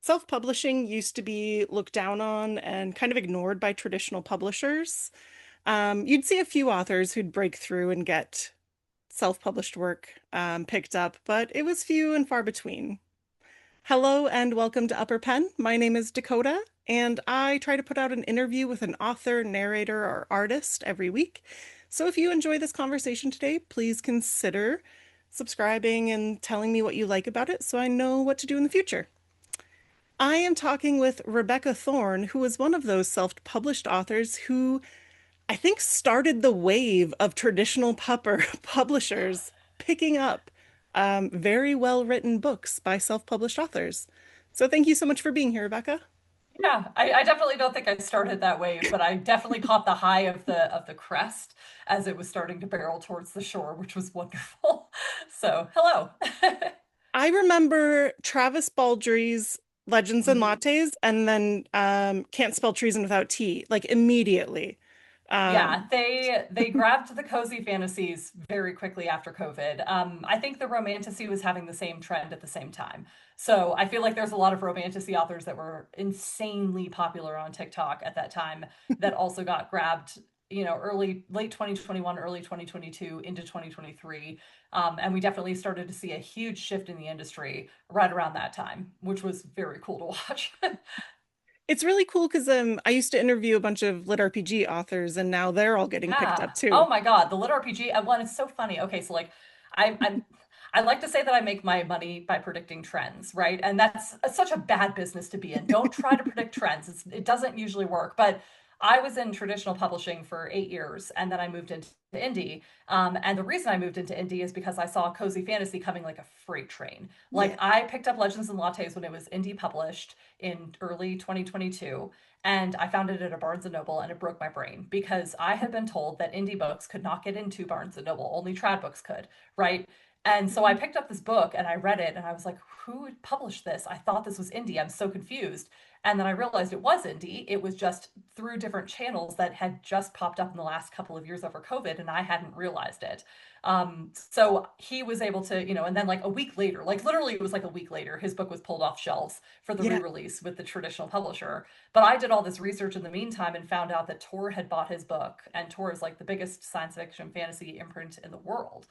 Self-publishing used to be looked down on and kind of ignored by traditional publishers. You'd see a few authors who'd break through and get self-published work picked up, but it was few and far between. Hello and welcome to UpperPen. My name is Dakota, and I try to put out an interview with an author, narrator, or artist every week. So if you enjoy this conversation today, please consider subscribing and telling me what you like about it so I know what to do in the future. I am talking with Rebecca Thorne, who is one of those self-published authors who I think started the wave of traditional pupper publishers picking up very well-written books by self-published authors. So thank you so much for being here, Rebecca. Yeah, I definitely don't think I started that wave, but I definitely caught the high of the crest as it was starting to barrel towards the shore, which was wonderful. So, hello. I remember Travis Baldree's Legends and Mhm. Lattes, and then Can't Spell Treason Without Tea, like immediately. Yeah, Um, they grabbed the cozy fantasies very quickly after COVID. I think the romantasy was having the same trend at the same time. So I feel like there's a lot of romantasy authors that were insanely popular on TikTok at that time that also got grabbed, late 2021, early 2022 into 2023. And we definitely started to see a huge shift in the industry right around that time, which was very cool to watch. it's really cool because I used to interview a bunch of lit RPG authors, and now they're all getting picked Yeah. up Oh too. my God, the lit RPG one is so funny. Okay, so like I'm I like to say that I make my money by predicting trends, right? And that's such a bad business to be in. Don't try to predict trends. It doesn't usually work. But I was in traditional publishing for 8 years, and then I moved into indie. And the reason I moved into indie is because I saw cozy fantasy coming like a freight train. Like Yeah. I picked up Legends and Lattes when it was indie published in early 2022, and I found it at a Barnes and Noble, and it broke my brain because I had been told that indie books could not get into Barnes and Noble, only trad books could, right? And so I picked up this book and I read it and I was like, who would publish this? I thought this was indie. I'm so confused. And then I realized it was indie. It was just through different channels that had just popped up in the last couple of years over COVID, and I hadn't realized it. So he was able to, and then like a week later, like literally it was like a week later, his book was pulled off shelves for the Yeah. re-release with the traditional publisher. But I did all this research in the meantime and found out that Tor had bought his book, and Tor is like the biggest science fiction fantasy imprint in the world.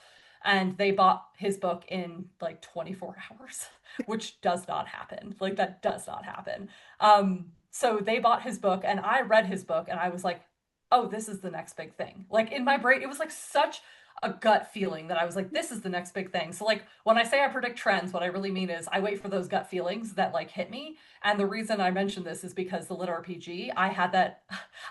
And they bought his book in like 24 hours, which does not happen. Like that does not happen. So they bought his book, and I read his book, and I was like, oh, this is the next big thing. Like in my brain, it was like such a gut feeling that I was like, this is the next big thing. So like when I say I predict trends, what I really mean is I wait for those gut feelings that like hit me. And the reason I mentioned this is because the Lit RPG, I had that.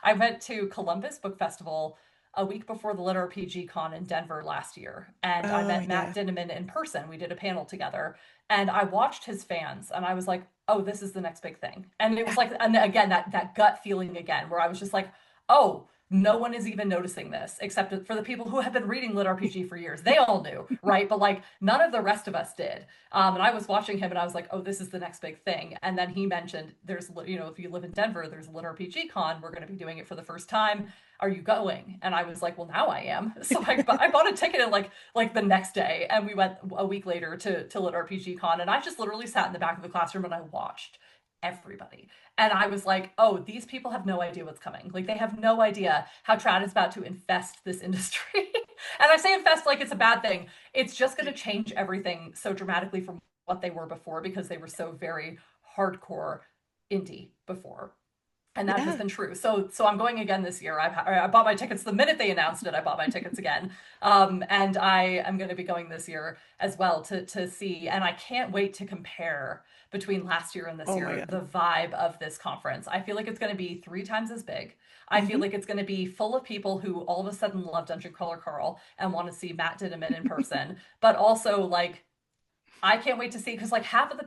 I went to Columbus Book Festival a week before the Lit RPG Con in Denver last year, and I Oh, met Matt yeah. Dinniman in person. We did a panel together, and I watched his fans, and I was like, "Oh, this is the next big thing." And it was Yeah. like, and again, that gut feeling again, where I was just like, "Oh, no one is even noticing this except for the people who have been reading lit RPG for years. They all knew, right? But like none of the rest of us did. And I was watching him and I was like, oh, this is the next big thing. And then he mentioned there's, if you live in Denver, there's a lit RPG con. We're going to be doing it for the first time. Are you going? And I was like, well, now I am. So I bought a ticket in like the next day, and we went a week later to lit RPG con. And I just literally sat in the back of the classroom and I watched everybody. And I was like, oh, these people have no idea what's coming. Like, they have no idea how trad is about to infest this industry. And I say infest like it's a bad thing. It's just going to change everything so dramatically from what they were before because they were so very hardcore indie before. And that has Yeah. been true. So I'm going again this year. I bought my tickets the minute they announced it. I bought my tickets again, and I am going to be going this year as well to see. And I can't wait to compare between last year and this Oh my year God. the vibe of this conference. I feel like it's going to be 3 times as big. I feel Hmm. like it's going to be full of people who all of a sudden love Dungeon Crawler Carl and want to see Matt Dinniman in person, but also like I can't wait to see because like half of the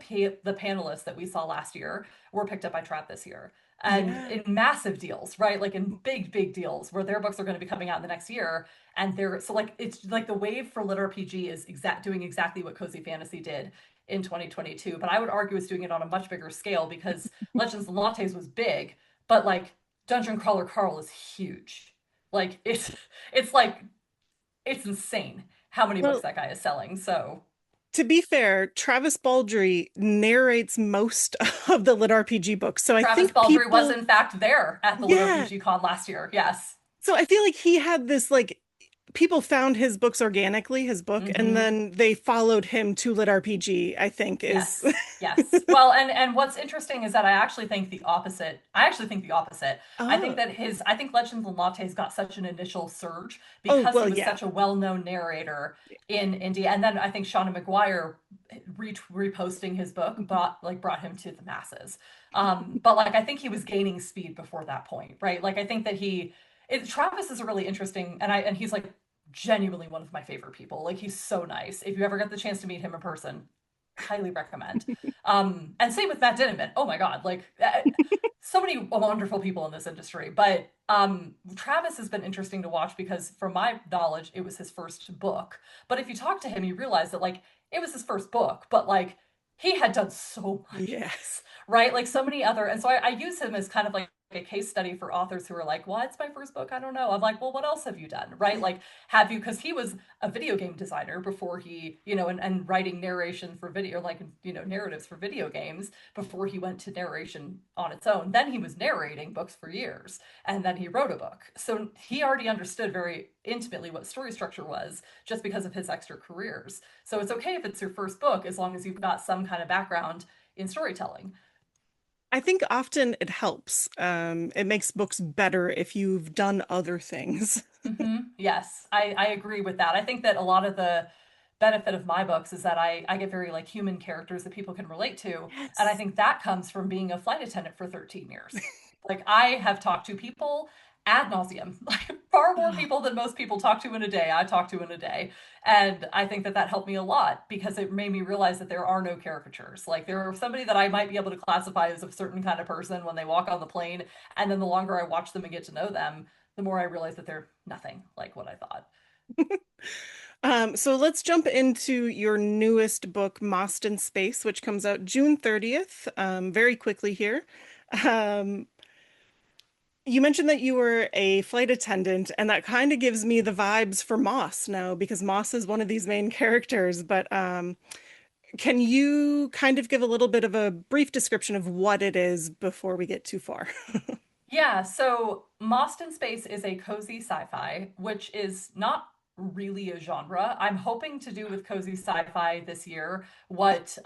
panelists that we saw last year were picked up by Trap this year, and Yeah. in massive deals, right? Like in big deals where their books are going to be coming out in the next year, and they're so like it's like the wave for lit RPG is doing exactly what Cozy Fantasy did in 2022, but I would argue it's doing it on a much bigger scale because Legends and Lattes was big, but like Dungeon Crawler Carl is huge. Like it's like it's insane how many books Well, that guy is selling. So. To be fair, Travis Baldree narrates most of the Lit RPG books. So I Travis think Baldree was people, in fact there at the Lit yeah. RPG Con last year. Yes. So I feel like he had this like people found his books organically, his book, and Hmm. then they followed him to Lit RPG, I think is Yes. Yes. Well, and what's interesting is that I actually think the opposite. I actually think the opposite. Oh. I think Legends and Lattes got such an initial surge Oh, because he well, was yeah. such a well-known narrator in India. And then I think Shauna McGuire reposting his book brought him to the masses. But like I think he was gaining speed before that point, right? Like I think that Travis is a really interesting, and he's like genuinely one of my favorite people. Like he's so nice. If you ever get the chance to meet him in person, highly recommend. And same with Matt Dinniman. Oh my God, like so many wonderful people in this industry. But Travis has been interesting to watch because, from my knowledge, it was his first book. But if you talk to him, you realize that like it was his first book, but like he had done so much Yeah. else, right? Like so many other, and so I use him as kind of like a case study for authors who are like, well, it's my first book. I don't know. I'm like, well, what else have you done? Right? Like, have you, because he was a video game designer before he, and writing narration for video, like, narratives for video games before he went to narration on its own. Then he was narrating books for years and then he wrote a book. So he already understood very intimately what story structure was just because of his extra careers. So it's okay if it's your first book as long as you've got some kind of background in storytelling. I think often it helps. It makes books better if you've done other things. Yes, I agree with that. I think that a lot of the benefit of my books is that I get very like human characters that people can relate to. And I Yes. think that comes from being a flight attendant for 13 years. Like I have talked to people ad nauseum, like far more people than most people talk to in a day. I talk to in a day. And I think that that helped me a lot because it made me realize that there are no caricatures. Like there are somebody that I might be able to classify as a certain kind of person when they walk on the plane. And then the longer I watch them and get to know them, the more I realize that they're nothing like what I thought. So let's jump into your newest book, Mossed in Space, which comes out June 30th, very quickly here. Um, you mentioned that you were a flight attendant, and that kind of gives me the vibes for Moss now, because Moss is one of these main characters. But can you kind of give a little bit of a brief description of what it is before we get too far? Yeah, so Lost in Space is a cozy sci-fi, which is not really a genre. I'm hoping to do with cozy sci-fi this year what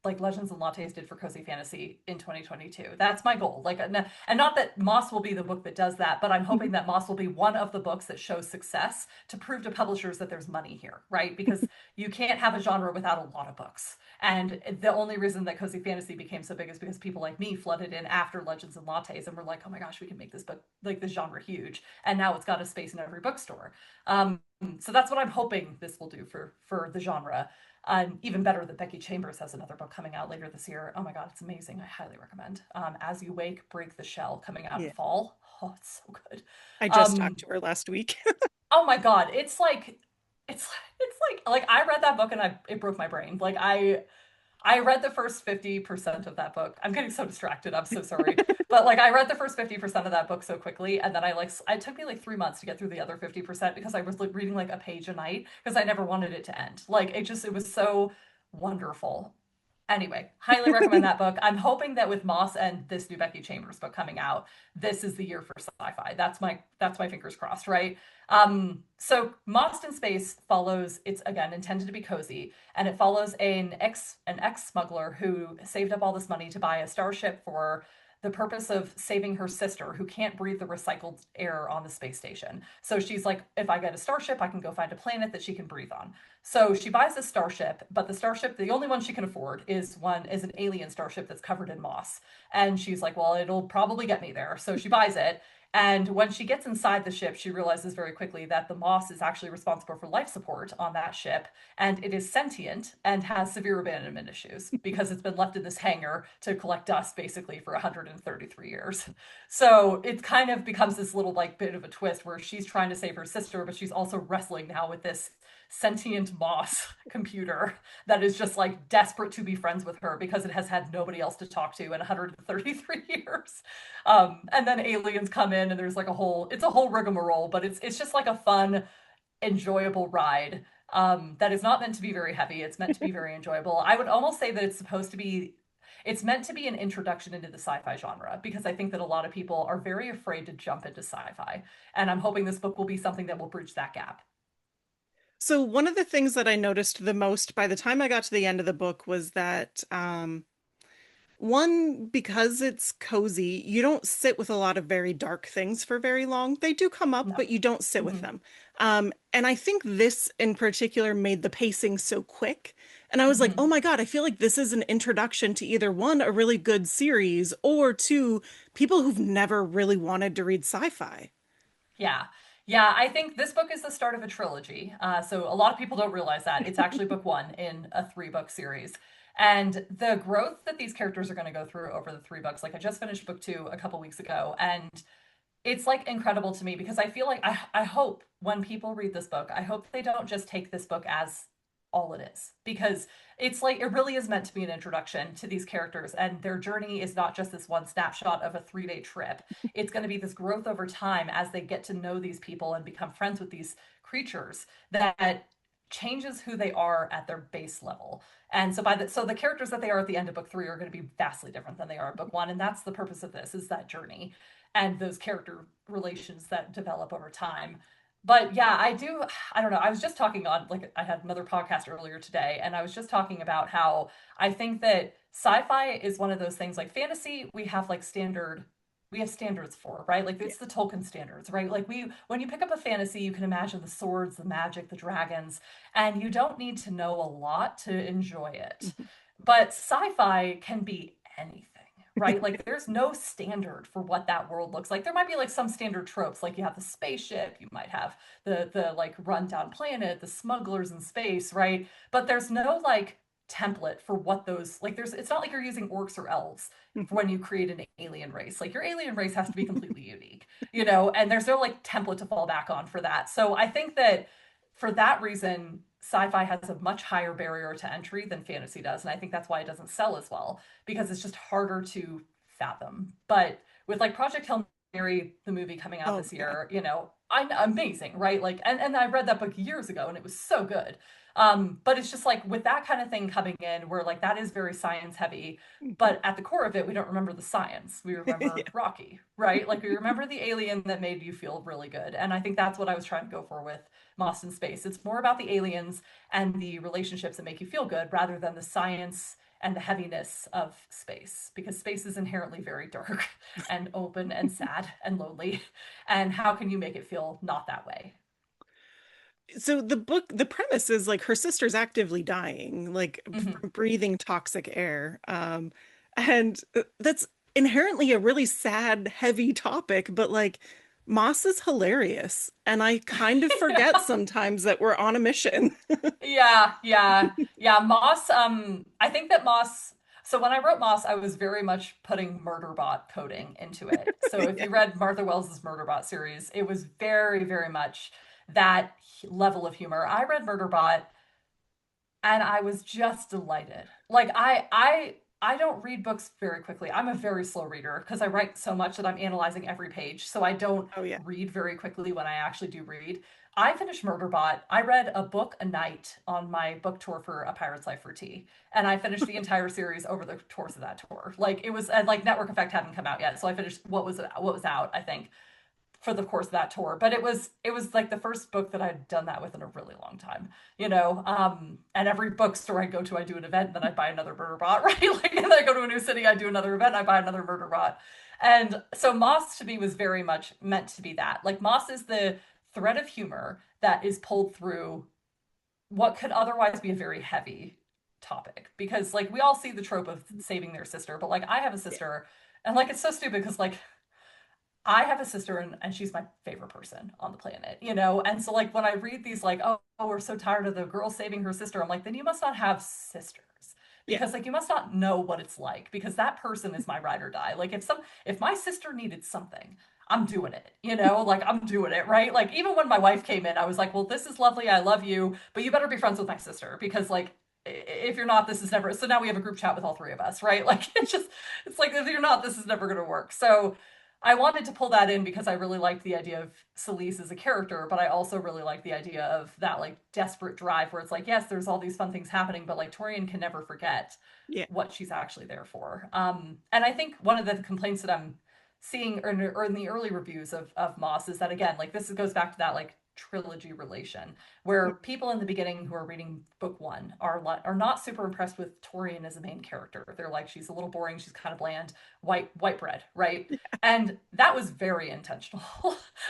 like Legends and Lattes did for cozy fantasy in 2022. That's my goal. Like and not that Moss will be the book that does that, but I'm hoping that Moss will be one of the books that shows success to prove to publishers that there's money here, right? Because you can't have a genre without a lot of books. And the only reason that cozy fantasy became so big is because people like me flooded in after Legends and Lattes and were like, oh my gosh, we can make this book, like this genre, huge. And now it's got a space in every bookstore. Um, so that's what I'm hoping this will do for the genre. Even better that Becky Chambers has another book coming out later this year. Oh my God, it's amazing. I highly recommend. As You Wake, Break the Shell, coming out in Yeah. fall. Oh, it's so good. I just talked Um, to her last week. oh my God, it's like I read that book and it broke my brain. Like I read the first 50% of that book. I'm getting so distracted. I'm so sorry. But like I read the first 50% of that book so quickly and then it took me like 3 months to get through the other 50% because I was like reading like a page a night because I never wanted it to end. Like it was so wonderful. Anyway, highly recommend that book. I'm hoping that with Moss and this new Becky Chambers book coming out, this is the year for sci-fi. That's my fingers crossed, right? So Moss in Space follows, it's again intended to be cozy, and it follows an ex smuggler who saved up all this money to buy a starship for the purpose of saving her sister who can't breathe the recycled air on the space station. So she's like, if I get a starship, I can go find a planet that she can breathe on. So she buys a starship, but the starship, the only one she can afford is an alien starship that's covered in moss. And she's like, well, it'll probably get me there. So she buys it. And when she gets inside the ship, she realizes very quickly that the moss is actually responsible for life support on that ship. And it is sentient and has severe abandonment issues because it's been left in this hangar to collect dust basically for 133 years. So it kind of becomes this little like bit of a twist where she's trying to save her sister, but she's also wrestling now with this sentient moss computer that is just like desperate to be friends with her because it has had nobody else to talk to in 133 years. And then aliens come in and there's like it's a whole rigmarole, but it's just like a fun, enjoyable ride. that is not meant to be very heavy. It's meant to be very enjoyable. I would almost say that it's meant to be an introduction into the sci-fi genre because I think that a lot of people are very afraid to jump into sci-fi. And I'm hoping this book will be something that will bridge that gap. So one of the things that I noticed the most by the time I got to the end of the book was that one, because it's cozy, you don't sit with a lot of very dark things for very long. They do come up, No. but you don't sit with Hmm. them. And I think this in particular made the pacing so quick. And I was like, oh Hmm. my God, I feel like this is an introduction to either one, a really good series, or two, people who've never really wanted to read sci-fi. Yeah. Yeah, I think this book is the start of a trilogy. So a lot of people don't realize that. It's actually book one in a three-book series. And the growth that these characters are going to go through over the three books, like I just finished book two a couple weeks ago, and it's like incredible to me because I feel like I hope when people read this book, I hope they don't just take this book as all it is because it's like it really is meant to be an introduction to these characters and their journey is not just this one snapshot of a 3 day trip. It's going to be this growth over time as they get to know these people and become friends with these creatures that changes who they are at their base level. And so the characters that they are at the end of book three are going to be vastly different than they are in book one. And that's the purpose of this is that journey and those character relations that develop over time. But yeah, I don't know. I was just talking on, like, I had another podcast earlier today, and I was just talking about how I think that sci-fi is one of those things like fantasy, we have standards for, right? Like, Yeah. it's the Tolkien standards, right? Like, when you pick up a fantasy, you can imagine the swords, the magic, the dragons, and you don't need to know a lot to enjoy it. But sci-fi can be anything, right? Like there's no standard for what that world looks like. There might be like some standard tropes, like you have the spaceship, you might have the like rundown planet, the smugglers in space, right? But there's no like template for what those like there's it's not like you're using orcs or elves for when you create an alien race. Like your alien race has to be completely unique, you know, and there's no like template to fall back on for that. So I think that for that reason, sci-fi has a much higher barrier to entry than fantasy does, and I think that's why it doesn't sell as well because it's just harder to fathom. But with like Project Hail Mary, the movie coming out Oh, this yeah. year, you know, I'm amazing, right? Like, and I read that book years ago, and it was so good. But it's just like with that kind of thing coming in, where like that is very science heavy, but at the core of it, we don't remember the science. We remember Yeah. Rocky, right? Like we remember the alien that made you feel really good, and I think that's what I was trying to go for with Lost in Space. It's more about the aliens and the relationships that make you feel good rather than the science and the heaviness of space because space is inherently very dark and open and sad and lonely. And how can you make it feel not that way? So the book, the premise is like her sister's actively dying, like Mm-hmm. from breathing toxic air. And that's inherently a really sad, heavy topic, but like Moss is hilarious. And I kind of forget sometimes that we're on a mission. Yeah, yeah, yeah. Moss, I think that Moss, so when I wrote Moss, I was very much putting Murderbot coding into it. So if Yeah. you read Martha Wells's Murderbot series, it was very, very much that level of humor. I read Murderbot and I was just delighted. Like I don't read books very quickly. I'm a very slow reader because I write so much that I'm analyzing every page. So I don't Oh, yeah. read very quickly when I actually do read. I finished Murderbot. I read a book a night on my book tour for A Pirate's Life for Tea, and I finished the entire series over the course of that tour. Like it was, and like Network Effect hadn't come out yet, so I finished what was out, I think, for the course of that tour. But it was like the first book that I'd done that with in a really long time, you know. And every bookstore I go to, I do an event, and then I buy another murder bot, right? Like, and then I go to a new city, I do another event, I buy another murder bot. And so Moss to me was very much meant to be that. Like Moss is the thread of humor that is pulled through what could otherwise be a very heavy topic because like we all see the trope of saving their sister, but like I have a Yeah. sister and like it's so stupid because like I have a sister and she's my favorite person on the planet, you know? And so like when I read these like, oh, we're so tired of the girl saving her sister, I'm like, then you must not have sisters. Yeah. Because like you must not know what it's like because that person is my ride or die. Like if my sister needed something, I'm doing it, you know, like I'm doing it, right? Like even when my wife came in, I was like, well, this is lovely. I love you, but you better be friends with my sister because like if you're not, this is never. So now we have a group chat with all three of us, right? Like it's like if you're not, this is never going to work. So I wanted to pull that in because I really liked the idea of Celise as a character, but I also really like the idea of that like desperate drive where it's like, yes, there's all these fun things happening, but like Torian can never forget Yeah. what she's actually there for. And I think one of the complaints that I'm seeing or in the early reviews of Moss is that again, like this goes back to that like trilogy relation where people in the beginning who are reading book one are not super impressed with Torian as a main character. They're like, she's a little boring, she's kind of bland, white bread, right? And that was very intentional.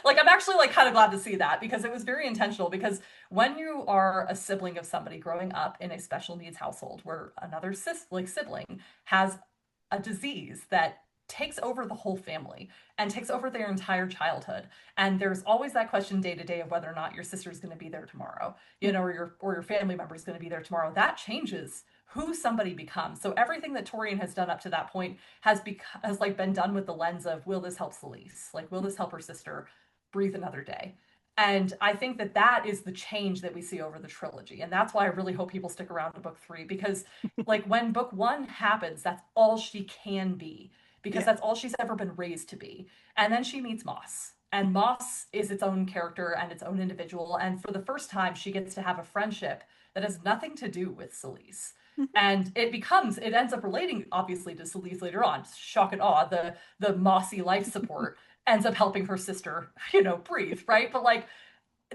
Like I'm actually like kind of glad to see that because it was very intentional because when you are a sibling of somebody growing up in a special needs household where another sibling has a disease that takes over the whole family and takes over their entire childhood, and there's always that question day to day of whether or not your sister's going to be there tomorrow, you know, or your family member is going to be there tomorrow. That changes who somebody becomes. So everything that Torian has done up to that point has like been done with the lens of, will this help Celise? Like, will this help her sister breathe another day? And I think that that is the change that we see over the trilogy. And that's why I really hope people stick around to book three, because like when book one happens, that's all she can be, because Yeah. that's all she's ever been raised to be. And then she meets Moss. And Moss is its own character and its own individual. And for the first time, she gets to have a friendship that has nothing to do with Celise. And it ends up relating obviously to Celise later on. Shock and awe, the mossy life support ends up helping her sister, you know, breathe, right? But like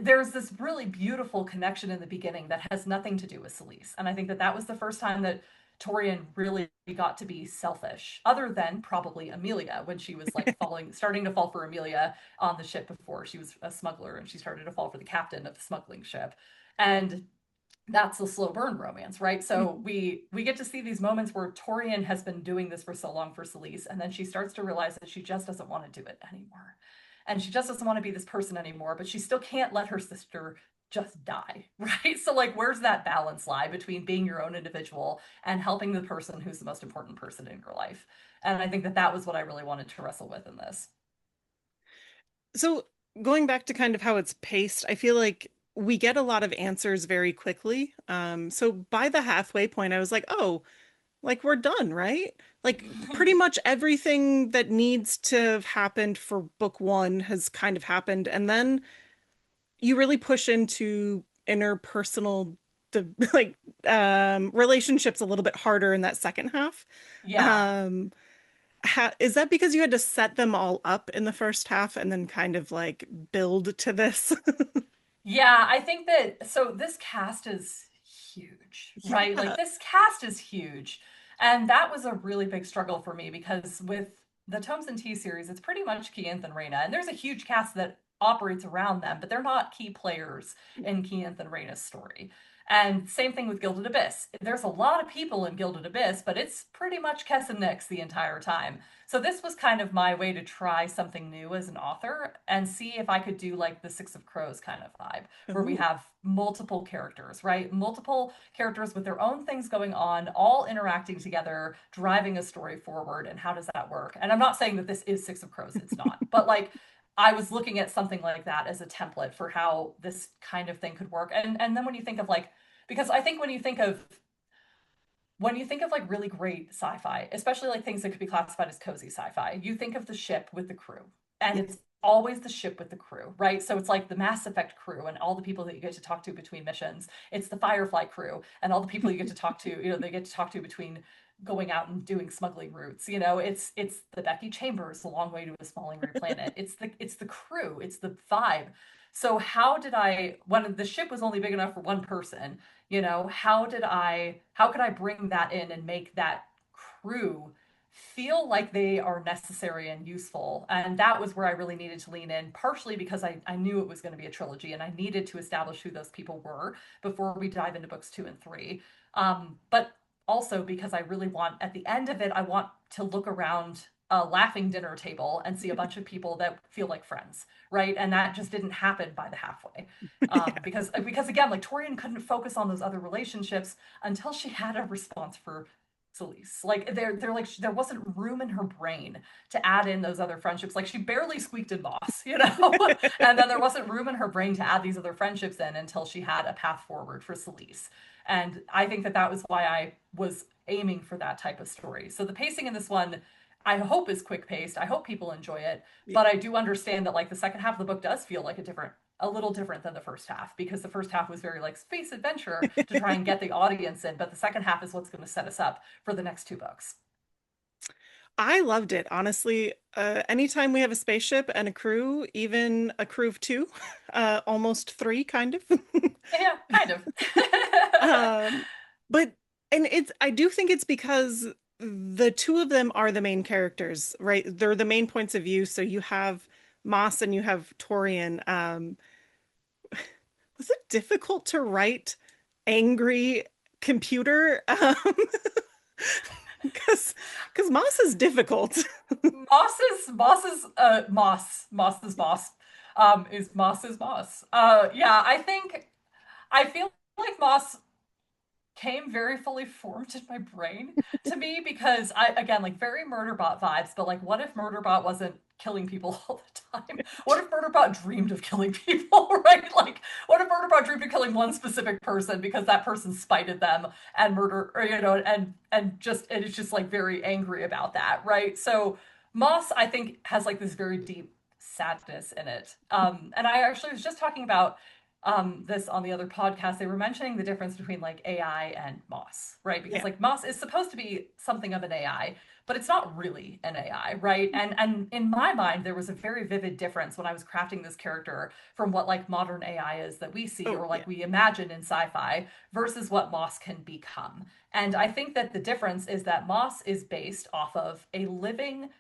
there's this really beautiful connection in the beginning that has nothing to do with Celise. And I think that that was the first time that Torian really got to be selfish, other than probably Amelia when she was like starting to fall for Amelia on the ship before she was a smuggler and she started to fall for the captain of the smuggling ship. And that's a slow burn romance, right? So we get to see these moments where Torian has been doing this for so long for Celise, and then she starts to realize that she just doesn't want to do it anymore. And she just doesn't want to be this person anymore, but she still can't let her sister just die, right? So like where's that balance lie between being your own individual and helping the person who's the most important person in your life? And I think that that was what I really wanted to wrestle with in this. So going back to kind of how it's paced, I feel like we get a lot of answers very quickly. So by the halfway point, I was like, oh, like we're done, right? Like pretty much everything that needs to have happened for book one has kind of happened. And then you really push into interpersonal like relationships a little bit harder in that second half. Yeah. Um is that because you had to set them all up in the first half and then kind of like build to this? Yeah, I think that so this cast is huge, right? Like Yeah. this cast is huge. And that was a really big struggle for me because with the Tomes and T series, it's pretty much Keith and Raina. And there's a huge cast that operates around them, but they're not key players in Keith and Raina's story. And same thing with Gilded Abyss. There's a lot of people in Gilded Abyss, but it's pretty much Kess and Nyx the entire time. So this was kind of my way to try something new as an author and see if I could do like the Six of Crows kind of vibe, where we Oh, have multiple characters, right? Multiple characters with their own things going on, all interacting together, driving a story forward. And how does that work? And I'm not saying that this is Six of Crows, it's not. But like I was looking at something like that as a template for how this kind of thing could work. And then when you think of like, because I think when you think of like really great sci-fi, especially like things that could be classified as cozy sci-fi, you think of the ship with the crew. And yeah. it's always the ship with the crew, right? So it's like the Mass Effect crew and all the people that you get to talk to between missions. It's the Firefly crew and all the people you get to talk to, you know, they get to talk to between going out and doing smuggling routes. You know, it's the Becky Chambers, a long way to a small angry planet. It's the crew, it's the vibe. So how did I when the ship was only big enough for one person, you know, how could I bring that in and make that crew feel like they are necessary and useful? And that was where I really needed to lean in, partially because I knew it was going to be a trilogy and I needed to establish who those people were before we dive into books two and three. But also because I really want, at the end of it, I want to look around a laughing dinner table and see a bunch of people that feel like friends, right? And that just didn't happen by the halfway, because again, like Torian couldn't focus on those other relationships until she had a response for Celise. Like they're like there wasn't room in her brain to add in those other friendships. Like she barely squeaked in Moss, you know, and then there wasn't room in her brain to add these other friendships in until she had a path forward for Celise. And I think that that was why I was aiming for that type of story. So the pacing in this one, I hope is quick paced. I hope people enjoy it. Yeah. But I do understand that like the second half of the book does feel like a little different than the first half, because the first half was very like space adventure to try and get the audience in, but the second half is what's going to set us up for the next two books. I loved it, honestly. Anytime we have a spaceship and a crew, even a crew of two, almost three, kind of. Yeah, kind of. Um, but and I do think it's because the two of them are the main characters, right? They're the main points of view. So you have Moss and you have Torian. Was it difficult to write angry computer? Because Moss is difficult. Moss's boss is Moss's boss. Yeah, I feel like Moss came very fully formed in my brain to me, because I, again, like very Murderbot vibes, but like what if Murderbot wasn't killing people all the time? What if Murderbot dreamed of killing people, right? Like what if Murderbot dreamed of killing one specific person because that person spited them and murder, or and it's just like very angry about that, right? So Moss, I think, has like this very deep sadness in it. And I actually was just talking about this on the other podcast. They were mentioning the difference between like AI and Moss, right? Because Yeah. like Moss is supposed to be something of an AI, but it's not really an AI, right? And in my mind, there was a very vivid difference when I was crafting this character from what like modern AI is that we see Oh, or yeah. like we imagine in sci-fi versus what Moss can become. And I think that the difference is that Moss is based off of a living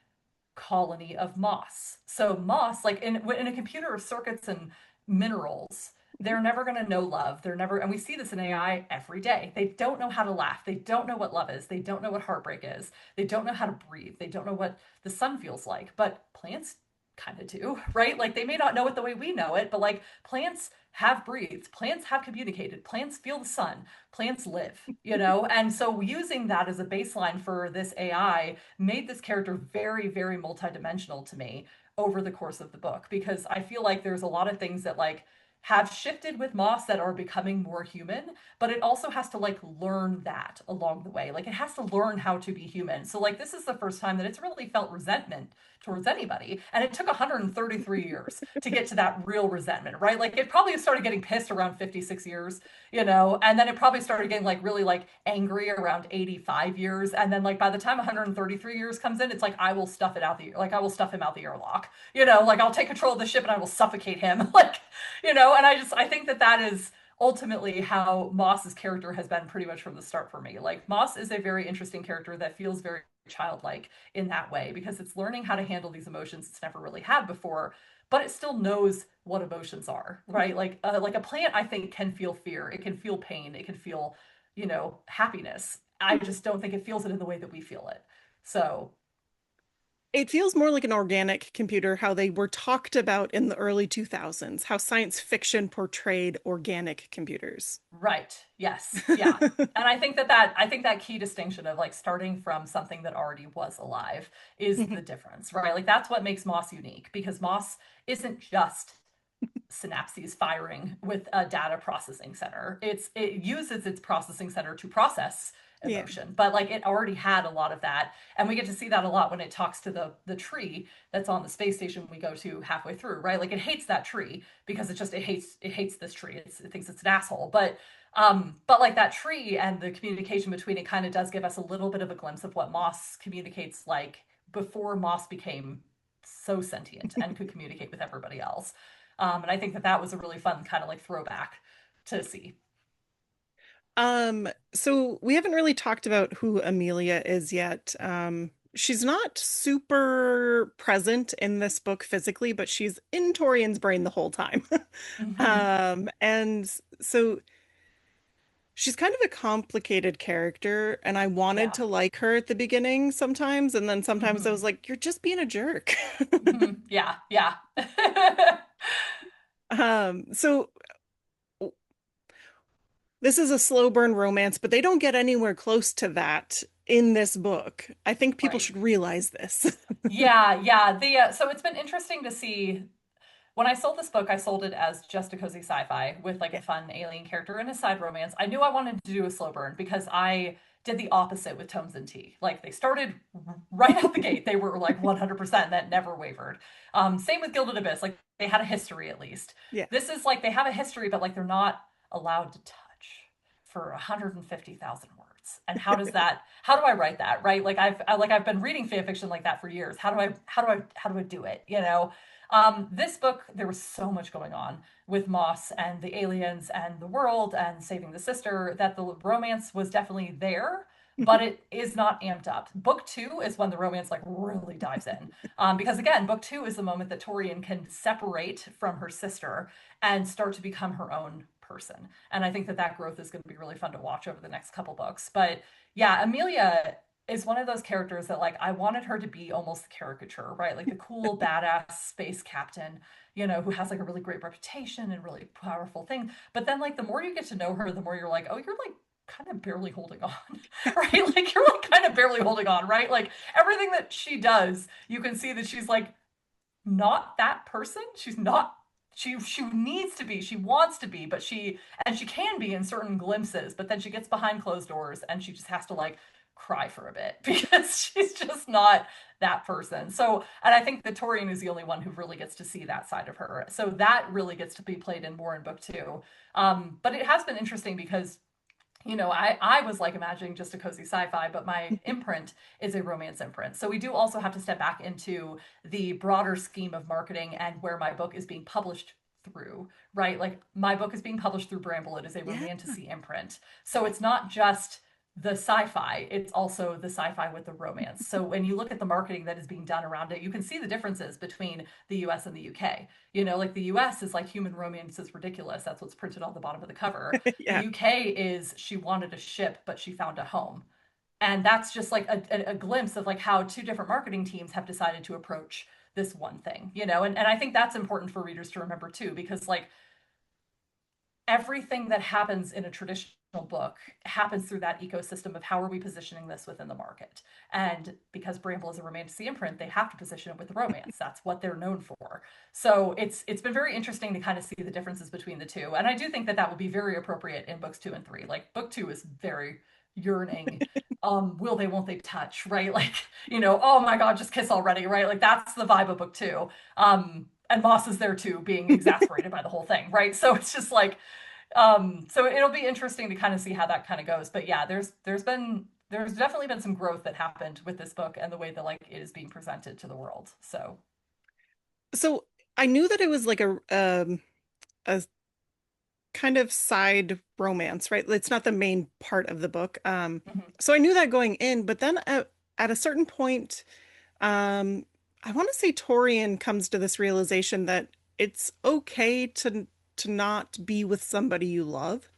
colony of moss. So moss, like in a computer of circuits and minerals, they're never going to know love. They're never, and we see this in AI every day. They don't know how to laugh. They don't know what love is. They don't know what heartbreak is. They don't know how to breathe. They don't know what the sun feels like. But plants kind of do, right? Like they may not know it the way we know it, but like plants have breathed, plants have communicated, plants feel the sun, plants live, And so using that as a baseline for this AI made this character very, very multidimensional to me over the course of the book, because I feel like there's a lot of things that like have shifted with Moss that are becoming more human, but it also has to like learn that along the way. Like it has to learn how to be human. So like this is the first time that it's really felt resentment towards anybody. And it took 133 years to get to that real resentment, right? Like it probably started getting pissed around 56 years, and then it probably started getting like really like angry around 85 years. And then like by the time 133 years comes in, it's like I will stuff it out the like I will stuff him out the airlock, like I'll take control of the ship and I will suffocate him. Like, and I think that that is ultimately how Moss's character has been pretty much from the start for me. Like Moss is a very interesting character that feels very childlike in that way, because it's learning how to handle these emotions it's never really had before, but it still knows what emotions are, right? Like a plant, I think, can feel fear, it can feel pain, it can feel, happiness. I just don't think it feels it in the way that we feel it. So It feels more like an organic computer, how they were talked about in the early 2000s, how science fiction portrayed organic computers. right. Yes. Yeah. And I think that key distinction of like starting from something that already was alive is Mhm. the difference, right? Like that's what makes Moss unique, because Moss isn't just synapses firing with a data processing center. It uses its processing center to process Yeah. emotion, but like it already had a lot of that, and we get to see that a lot when it talks to the tree that's on the space station we go to halfway through, right? Like it hates that tree because it hates this tree. It thinks it's an asshole, but like that tree and the communication between it kind of does give us a little bit of a glimpse of what Moss communicates like before Moss became so sentient and could communicate with everybody else. And I think that that was a really fun kind of like throwback to see. So we haven't really talked about who Amelia is yet. She's not super present in this book physically, but she's in Torian's brain the whole time. Mm-hmm. And so she's kind of a complicated character, and I wanted Yeah. to like her at the beginning sometimes, and then sometimes I Mm-hmm. was like, you're just being a jerk. Mm-hmm. Yeah. Yeah. So this is a slow burn romance, but they don't get anywhere close to that in this book. I think people Right. should realize this. Yeah. Yeah. So it's been interesting to see. When I sold this book, I sold it as just a cozy sci-fi with like a Yeah. fun alien character and a side romance. I knew I wanted to do a slow burn because I did the opposite with Tomes and Tea. Like they started right out the gate, they were like 100%, that never wavered. Same with Gilded Abyss, like they had a history at least. Yeah. This is like they have a history, but like they're not allowed to touch for 150,000 words. And how do I write that, right? Like I've been reading fan fiction like that for years. How do I do it, you know? This book, there was so much going on with Moss and the aliens and the world and saving the sister that the romance was definitely there, but it is not amped up. Book two is when the romance like really dives in, because again, book two is the moment that Torian can separate from her sister and start to become her own person. And I think that that growth is going to be really fun to watch over the next couple books. But yeah, Amelia is one of those characters that like I wanted her to be almost the caricature, right? Like the cool badass space captain, you know, who has like a really great reputation and really powerful thing. But then like the more you get to know her, the more you're like, oh, you're like kind of barely holding on, right? Like you're like kind of barely holding on, right? Like everything that she does, you can see that she's like not that person. She's not she needs to be, she wants to be, but she can be in certain glimpses, but then she gets behind closed doors and she just has to like cry for a bit because she's just not that person. So, and I think that Torian is the only one who really gets to see that side of her. So that really gets to be played in more in book two. But it has been interesting because you know, I was like imagining just a cozy sci-fi, but my imprint is a romance imprint. So we do also have to step back into the broader scheme of marketing and where my book is being published through, right? Like my book is being published through Bramble. It is a Yeah. romantasy imprint. So it's not just the sci-fi, it's also the sci-fi with the romance. So when you look at the marketing that is being done around it, you can see the differences between the US and the UK. You know, like the US is like human romance is ridiculous. That's what's printed on the bottom of the cover. The Yeah. UK is she wanted a ship, but she found a home. And that's just like a glimpse of like how two different marketing teams have decided to approach this one thing, you know? And I think that's important for readers to remember too, because like everything that happens in a traditional book happens through that ecosystem of how are we positioning this within the market. And because Bramble is a romantasy imprint, they have to position it with the romance. That's what they're known for. So it's been very interesting to kind of see the differences between the two. And I do think that that will be very appropriate in books two and three. Like book two is very yearning, will they, won't they touch, right? Like, you know, oh my God, just kiss already, right? Like that's the vibe of book two. And Moss is there too, being exasperated by the whole thing, right? So it's just like, so it'll be interesting to kind of see how that kind of goes. But yeah, there's definitely been some growth that happened with this book and the way that like it is being presented to the world. So So I knew that it was like a kind of side romance, right? It's not the main part of the book. mhm, So I knew that going in, but then at a certain point, um, I want to say Torian comes to this realization that it's okay to not be with somebody you love.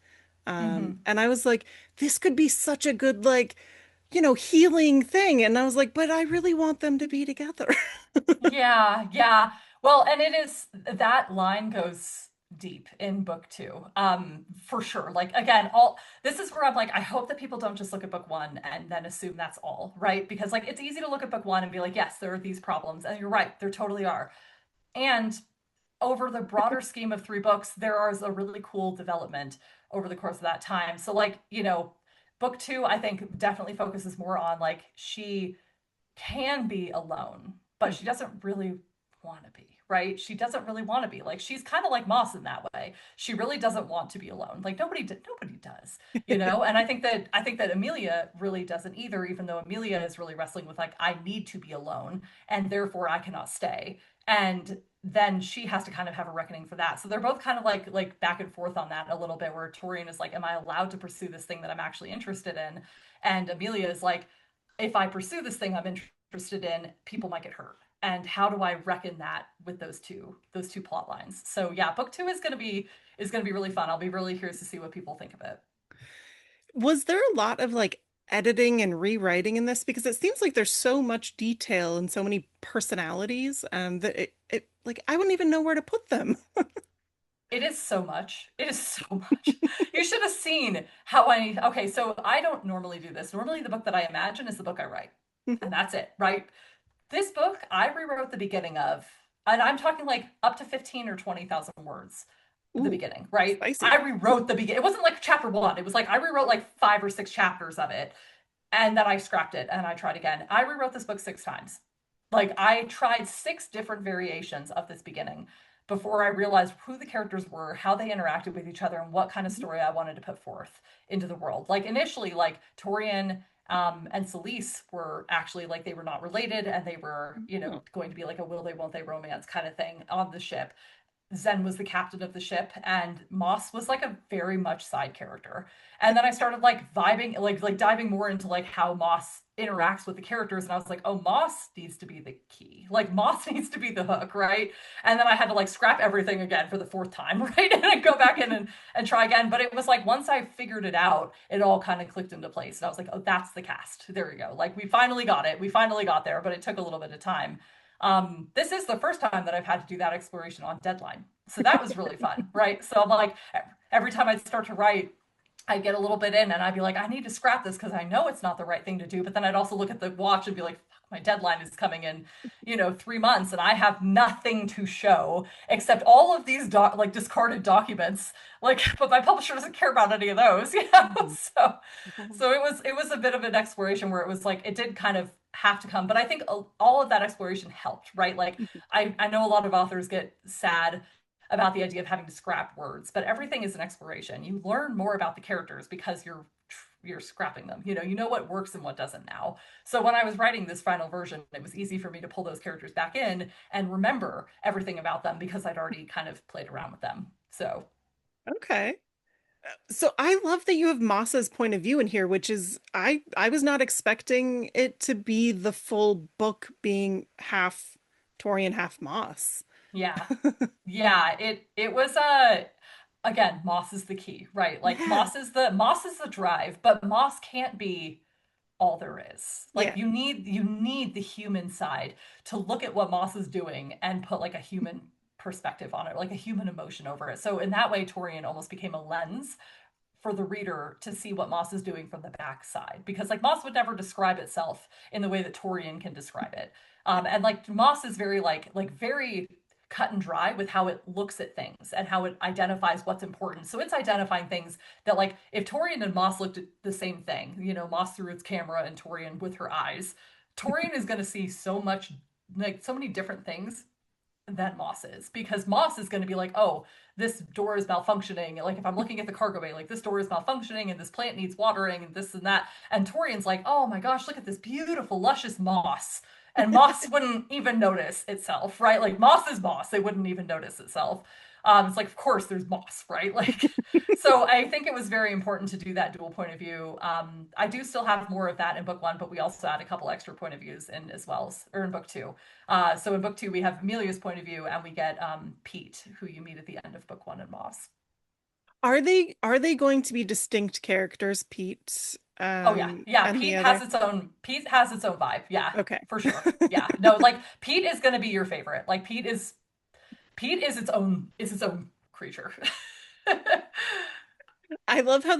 mhm. And I was like, this could be such a good like, healing thing. And I was like, but I really want them to be together. Yeah, yeah. Well, and it is that line goes deep in book two, for sure. Like again, all this is where I'm like, I hope that people don't just look at book one and then assume that's all, right? Because like it's easy to look at book one and be like, yes, there are these problems, and you're right, there totally are. And over the broader scheme of three books, there is a really cool development over the course of that time. So like, you know, book two, I think definitely focuses more on like she can be alone, but she doesn't really want to be, right? She doesn't really want to be. Like she's kind of like Moss in that way. She really doesn't want to be alone. Like nobody does, you know? And I think that Amelia really doesn't either, even though Amelia is really wrestling with like I need to be alone and therefore I cannot stay. And then she has to kind of have a reckoning for that. So they're both kind of like back and forth on that a little bit where Torian is like, am I allowed to pursue this thing that I'm actually interested in? And Amelia is like, if I pursue this thing I'm interested in, people might get hurt. And how do I reckon that with those two plot lines? So yeah, book two is gonna be really fun. I'll be really curious to see what people think of it. Was there a lot of like editing and rewriting in this? Because it seems like there's so much detail and so many personalities, that it like I wouldn't even know where to put them. It is so much. It is so much. You should have seen how okay, so I don't normally do this. Normally the book that I imagine is the book I write. And that's it, right? This book I rewrote the beginning of, and I'm talking like up to 15 or 20,000 words, the Ooh, beginning, right? I spicy. rewrote the beginning. It wasn't like chapter one. It was like I rewrote like five or six chapters of it. And then I scrapped it and I tried again. I rewrote this book 6 times. Like I tried 6 different variations of this beginning before I realized who the characters were, how they interacted with each other, and what kind of story I wanted to put forth into the world. Like initially, like Torian and Celise were actually like they were not related, and they were, you know, Oh, going to be like a will they won't they romance kind of thing on the ship. Zen was the captain of the ship, and Moss was like a very much side character. And then I started like vibing, like diving more into like how Moss interacts with the characters, and I was like, oh, Moss needs to be the key. Like Moss needs to be the hook, right? And then I had to like scrap everything again for the fourth time, right? And I go back in and try again. But it was like once I figured it out, it all kind of clicked into place. And I was like, oh, that's the cast. There we go. Like we finally got it. We finally got there, but it took a little bit of time. This is the first time that I've had to do that exploration on deadline. So that was really fun, right? So I'm like, every time I'd start to write, I'd get a little bit in and I'd be like, I need to scrap this because I know it's not the right thing to do. But then I'd also look at the watch and be like, fuck, my deadline is coming in, 3 months and I have nothing to show except all of these like discarded documents. Like, but my publisher doesn't care about any of those, mhm. So it was a bit of an exploration where it was like it did kind of have to come, but I think all of that exploration helped, right? Like I know a lot of authors get sad about the idea of having to scrap words, but everything is an exploration. You learn more about the characters because you're scrapping them. You know what works and what doesn't now. So when I was writing this final version, it was easy for me to pull those characters back in and remember everything about them because I'd already kind of played around with them. So Okay. So I love that you have Moss's point of view in here, which is I was not expecting it to be the full book being half Torian, half Moss. yeah, yeah, it was again, Moss is the key, right? Like Yeah. Moss is the drive, but Moss can't be all there is. Like Yeah. you need the human side to look at what Moss is doing and put like a human perspective on it, like a human emotion over it. So in that way, Torian almost became a lens for the reader to see what Moss is doing from the backside, because like Moss would never describe itself in the way that Torian can describe it. And like Moss is very like very cut and dry with how it looks at things and how it identifies what's important. So it's identifying things that like if Torian and Moss looked at the same thing, Moss through its camera and Torian with her eyes, Torian is going to see so much, like so many different things than Moss is, because Moss is going to be like, oh, this door is malfunctioning. Like if I'm looking at the cargo bay, like this door is malfunctioning and this plant needs watering and this and that. And Torian's like, oh my gosh, look at this beautiful, luscious moss. And moss wouldn't even notice itself, right? Like moss is moss. It wouldn't even notice itself. It's like, of course, there's moss, right? Like, so I think it was very important to do that dual point of view. I do still have more of that in book one, but we also add a couple extra point of views in as well, or in book two. So in book two, we have Amelia's point of view, and we get Pete, who you meet at the end of book one in Moss. Are they going to be distinct characters, Pete, Oh yeah, yeah. and the other? Pete has its own vibe. Yeah, Okay. for sure. Yeah, no, like Pete is gonna be your favorite. Like Pete is its own creature. I love how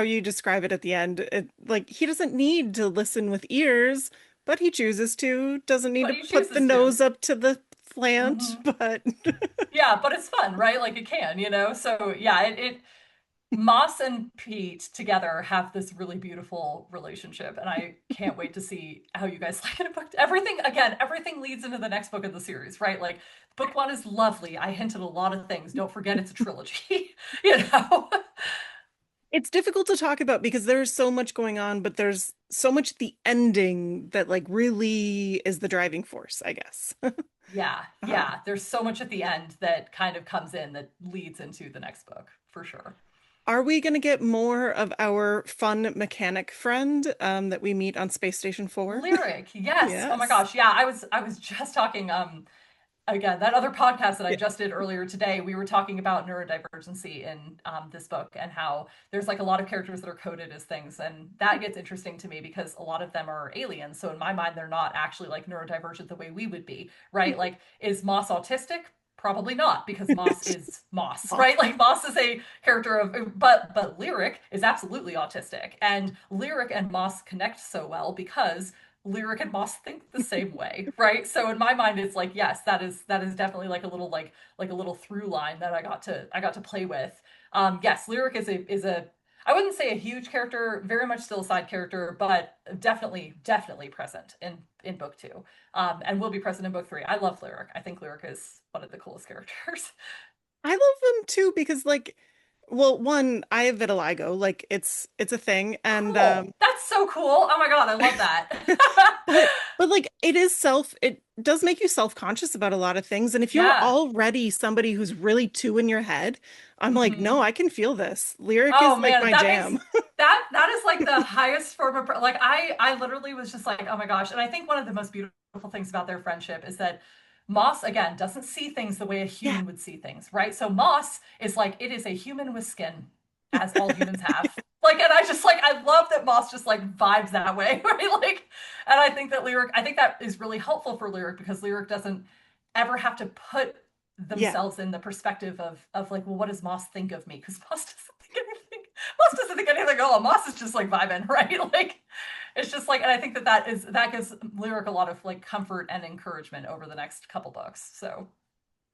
you describe it at the end. Like he doesn't need to listen with ears, but he chooses to. Doesn't need But to he put the chooses to. nose up to the plant, Hmm. but Yeah, but it's fun, right? Like it can. So yeah, it Moss and Pete together have this really beautiful relationship, and I can't wait to see how you guys like it. But everything leads into the next book of the series, right? Like book one is lovely. I hinted a lot of things. Don't forget it's a trilogy, you know? it's difficult to talk about because there's so much going on, but there's so much at the ending that like really is the driving force, I guess. Yeah, Um, yeah. There's so much at the end that kind of comes in that leads into the next book, for sure. are we going to get more of our fun mechanic friend that we meet on Space Station 4? Lyric, yes. Oh my Yes. gosh. Yeah, I was just talking again, that other podcast that I Yeah. just did earlier today, we were talking about neurodivergency in this book and how there's like a lot of characters that are coded as things. And that gets interesting to me because a lot of them are aliens. So in my mind, they're not actually like neurodivergent the way we would be, right? Like, is Moss autistic? Probably not, because Moss is Moss, right? Like Moss is a character of, but Lyric is absolutely autistic, and Lyric and Moss connect so well because Lyric and Moss think the same way, right? So in my mind, it's like, yes, that is definitely like a little through line that I got to play with. Yes, Lyric is a I wouldn't say a huge character, very much still a side character, but definitely present in book two, and will be present in book three. I love Lyric. I think Lyric is one of the coolest characters. I love them too because like well, one, I have vitiligo, like it's a thing and Cool. That's so cool. Oh my God, I love that. but like it does make you self-conscious about a lot of things. And if you're Yeah. already somebody who's really two in your head, I'm like, Hmm. no, I can feel this. Lyric Oh is like man, my that makes jam. that is like the highest form of like I literally was just like, oh my gosh. And I think one of the most beautiful things about their friendship is that Moss again doesn't see things the way a Yeah. human would see things, right? So Moss is like it is a human with skin, as all humans have. Like, and I just like I love that Moss just like vibes that way, right? Like, and I think that is really helpful for Lyric because Lyric doesn't ever have to put Yeah. themselves in the perspective of like, well, what does Moss think of me? Because Moss doesn't think anything. Moss doesn't think anything. Oh, Moss is just like vibing, right? Like, it's just like, and I think that gives Lyric a lot of like comfort and encouragement over the next couple books. So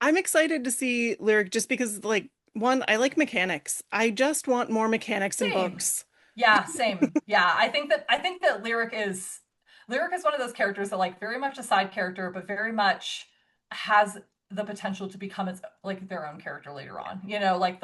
I'm excited to see Lyric just because like one, I like mechanics. I just want more mechanics in same. books. Yeah, same. Yeah, I think that Lyric is one of those characters that like very much a side character, but very much has the potential to become its like their own character later on. You know, like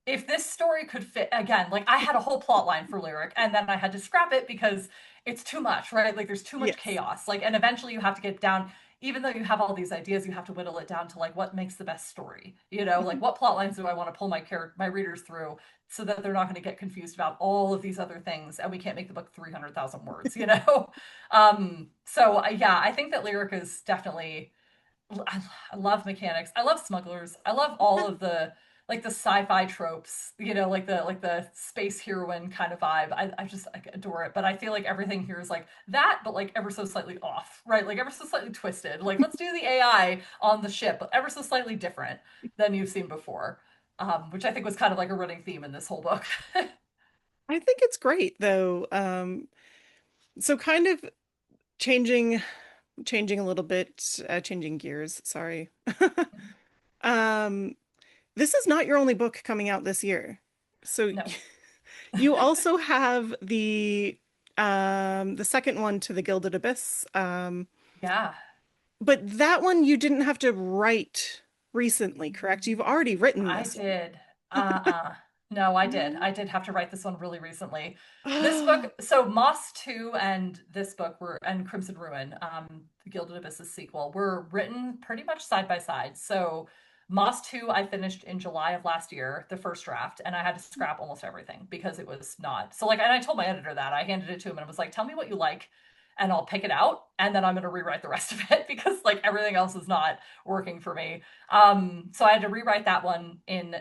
if this story could fit again, like I had a whole plot line for Lyric and then I had to scrap it because it's too much, right? Like there's too much Yes. chaos. Like and eventually you have to get down even though you have all these ideas, you have to whittle it down to like what makes the best story. You know, like what plot lines do I want to pull my readers through so that they're not going to get confused about all of these other things and we can't make the book 300,000 words, you know? So yeah, I think that Lyric is definitely I love mechanics. I love smugglers. I love all of the like the sci-fi tropes, you know, like the space heroine kind of vibe. I just like adore it. But I feel like everything here is like that, but like ever so slightly off, right? Like ever so slightly twisted. Like let's do the AI on the ship, but ever so slightly different than you've seen before. Which I think was kind of like a running theme in this whole book. I think it's great though. So kind of changing changing a little bit, changing gears, sorry. Um, this is not your only book coming out this year. So No. you also have the second one to the Gilded Abyss. Yeah. But that one you didn't have to write recently, correct? You've already written I this one. did. Uh-uh. No, I did. I did have to write this one really recently. This Oh, book, so Moss 2 and this book were, and Crimson Ruin, the Gilded Abyss's sequel, were written pretty much side by side. So Moss 2, I finished in July of last year, the first draft, and I had to scrap almost everything because it was not. So, like, and I told my editor that. I handed it to him and I was like, tell me what you like, and I'll pick it out, and then I'm going to rewrite the rest of it because, like, everything else is not working for me. So I had to rewrite that one in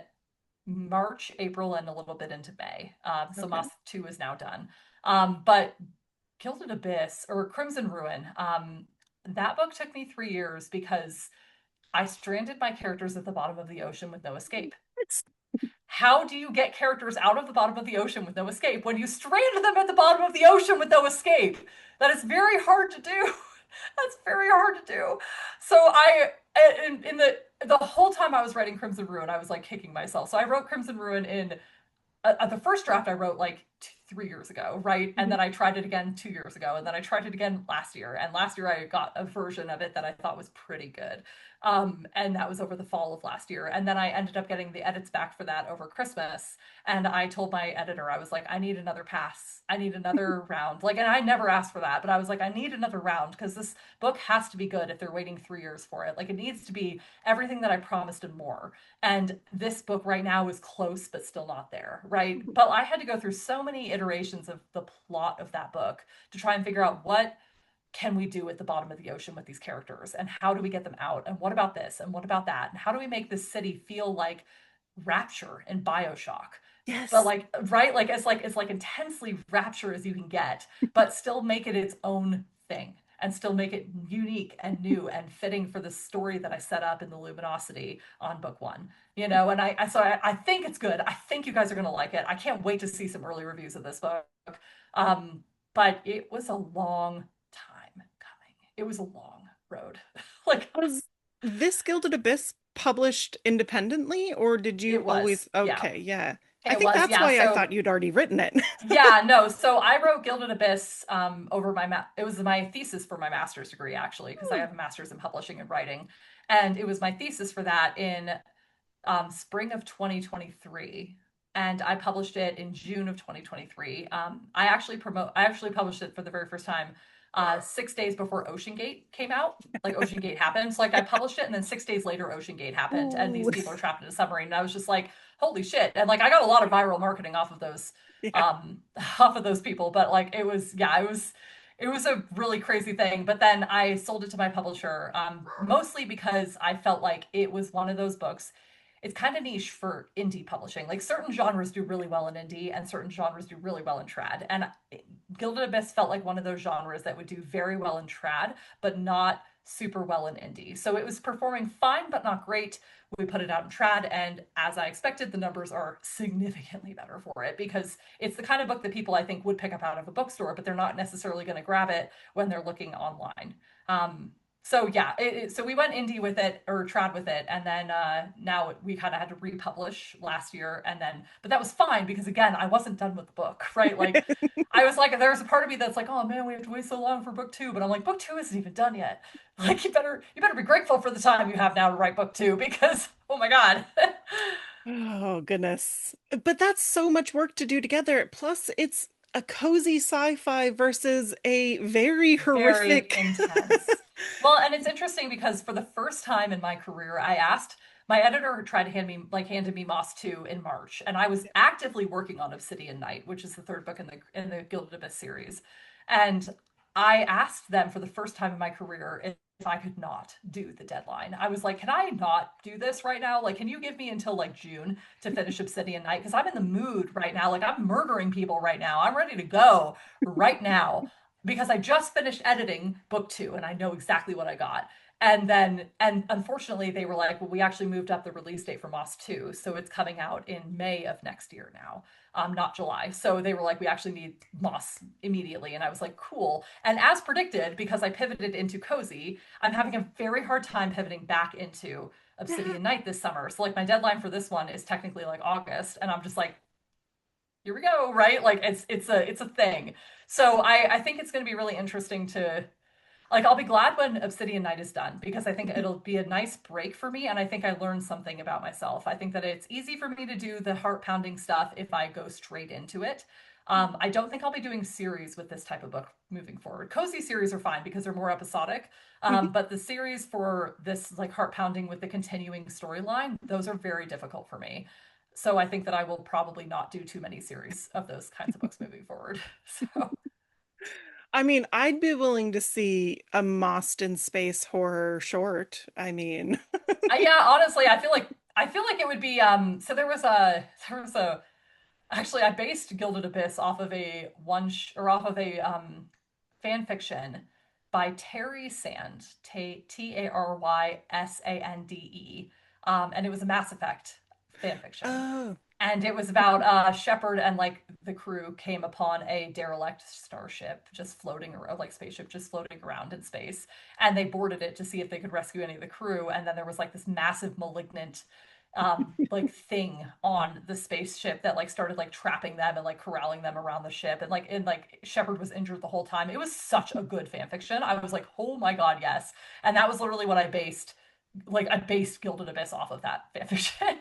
March, April, and a little bit into May. So okay. Moss 2 is now done. But Gilded Abyss or Crimson Ruin, that book took me 3 years because I stranded my characters at the bottom of the ocean with no escape. It's How do you get characters out of the bottom of the ocean with no escape when you strand them at the bottom of the ocean with no escape? That is very hard to do. That's very hard to do. So in the whole time I was writing Crimson Ruin, I was like kicking myself. So I wrote Crimson Ruin in the first draft I wrote like 3 years ago, right? And Mhm. then I tried it again 2 years ago, and then I tried it again last year. And last year I got a version of it that I thought was pretty good. And that was over the fall of last year. And then I ended up getting the edits back for that over Christmas. And I told my editor, I was like, I need another pass. I need another round. Like, and I never asked for that, but I was like, I need another round because this book has to be good if they're waiting 3 years for it. Like, it needs to be everything that I promised and more. And this book right now is close, but still not there, right? But I had to go through so many iterations of the plot of that book to try and figure out what can we do at the bottom of the ocean with these characters and how do we get them out and what about this and what about that and how do we make this city feel like Rapture in BioShock, but Yes. like right like it's like intensely Rapture as you can get, but still make it its own thing and still make it unique and new and fitting for the story that I set up in the Luminosity on book one, you know. And I think it's good. I think you guys are going to like it. I can't wait to see some early reviews of this book. um but it was a long time coming. It was a long road. Like Was this Gilded Abyss published independently, or did you it was, always? yeah. Okay, yeah. I It think was, that's yeah. why I So thought you'd already written it. yeah, no. So I wrote Gilded Abyss over it was my thesis for my master's degree actually, because I have a master's in publishing and writing. And it was my thesis for that in spring of 2023, and I published it in June of 2023. I actually published it for the very first time 6 days before Ocean Gate came out. Like Ocean Gate happened. So like I published it, and then 6 days later Ocean Gate happened, and these Ooh. people are trapped in a submarine. And I was just like, holy shit. And like I got a lot of viral marketing off of those Yeah. um off of those people, but like it was, yeah, it was a really crazy thing. But then I sold it to my publisher, mostly because I felt like it was one of those books. It's kind of niche for indie publishing. Like certain genres do really well in indie, and certain genres do really well in trad. And Gilded Abyss felt like one of those genres that would do very well in trad, but not super well in indie. So it was performing fine, but not great. We put it out in trad, and as I expected, the numbers are significantly better for it, because it's the kind of book that people I think would pick up out of a bookstore, but they're not necessarily going to grab it when they're looking online. Um, so yeah, so we went indie with it, or trad with it, and then now we kind of had to republish last year, and then but that was fine because again, I wasn't done with the book, right? Like I was like, there's a part of me that's like, oh man, we have to wait so long for book two, but I'm like, book two isn't even done yet. Like you better be grateful for the time you have now to write book two, because oh my god. Oh, goodness. But that's so much work to do together. Plus, it's a cozy sci-fi versus a very Very horrific. intense. Well, and it's interesting because for the first time in my career, I asked my editor tried to handed me Moss 2 in March, and I was actively working on Obsidian Night, which is the third book in the Gilded Abyss series. And I asked them for the first time in my career if I could not do the deadline. I was like, "Can I not do this right now? Like, can you give me until like June to finish Obsidian Night? Because I'm in the mood right now. Like, I'm murdering people right now. I'm ready to go right now." Because I just finished editing book two and I know exactly what I got. And unfortunately, they were like, well, we actually moved up the release date for Moss 2. So it's coming out in May of next year now, not July. So they were like, we actually need Moss immediately. And I was like, cool. And as predicted, because I pivoted into Cozy, I'm having a very hard time pivoting back into Obsidian Night this summer. So like my deadline for this one is technically like August. And I'm just like, here we go, right? Like it's a thing. So I think it's going to be really interesting to like I'll be glad when Obsidian Night is done, because I think it'll be a nice break for me, and I think I learned something about myself. I think that it's easy for me to do the heart pounding stuff if I go straight into it. I don't think I'll be doing series with this type of book moving forward. Cozy series are fine because they're more episodic, but the series for this like heart pounding with the continuing storyline, those are very difficult for me. So I think that I will probably not do too many series of those kinds of books moving forward. So I mean, I'd be willing to see a Lost in Space horror short. I mean, yeah, honestly, I feel like it would be so there was a actually I based Gilded Abyss off of a or off of a fan fiction by Terry Sand, Taryssande. And it was a Mass Effect fan fiction. oh, And it was about Shepard and like the crew came upon a derelict starship just floating around, like spaceship just floating around in space, and they boarded it to see if they could rescue any of the crew. And then there was like this massive malignant like thing on the spaceship that like started like trapping them and like corralling them around the ship, and like Shepard was injured the whole time. It was such a good fan fiction. I was like, oh my god, yes. And that was literally what I based Gilded Abyss off of that fanfiction.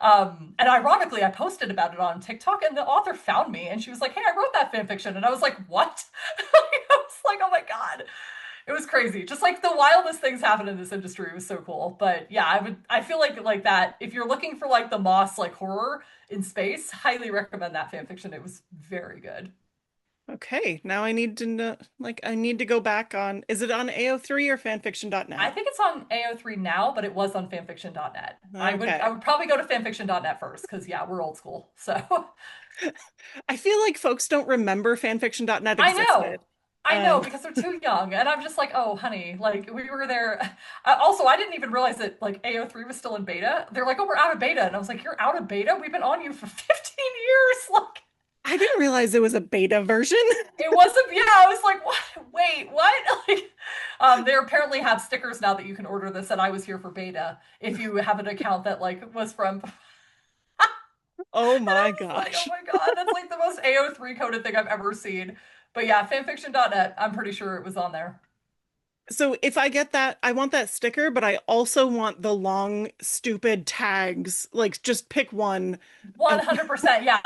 And ironically, I posted about it on TikTok, and the author found me, and she was like, "Hey, I wrote that fan fiction," and I was like, "What?" I was like, "Oh my god." It was crazy. Just like the wildest things happen in this industry. It was so cool. But yeah, I feel like that if you're looking for like the Moss like horror in space, highly recommend that fan fiction. It was very good. okay. Now I need to know, like, I need to go back on, is it on AO3 or I fanfiction.net? think it's on AO3 now, but it was on fanfiction.net. I Okay. would probably go to fanfiction.net first, because yeah, we're old school. So I feel like folks don't remember fanfiction.net I existed. know. I know Um, because they're too young. And I'm just like, oh, honey, like we were there. Also, I didn't even realize that like AO3 was still in beta. They're like, oh, we're out of beta. And I was like, you're out of beta? We've been on you for 15 years. Like, I didn't realize it was a beta version. it wasn't, yeah, I was like, what? Wait, what? Like, they apparently have stickers now that you can order this, and I was here for beta if you have an account that like was from Oh And I my was like, oh gosh. my God, that's like the most AO3 coded thing I've ever seen. But yeah, fanfiction.net, I'm pretty sure it was on there. So if I get that, I want that sticker, but I also want the long, stupid tags. Like just pick one. And 100%. Yeah,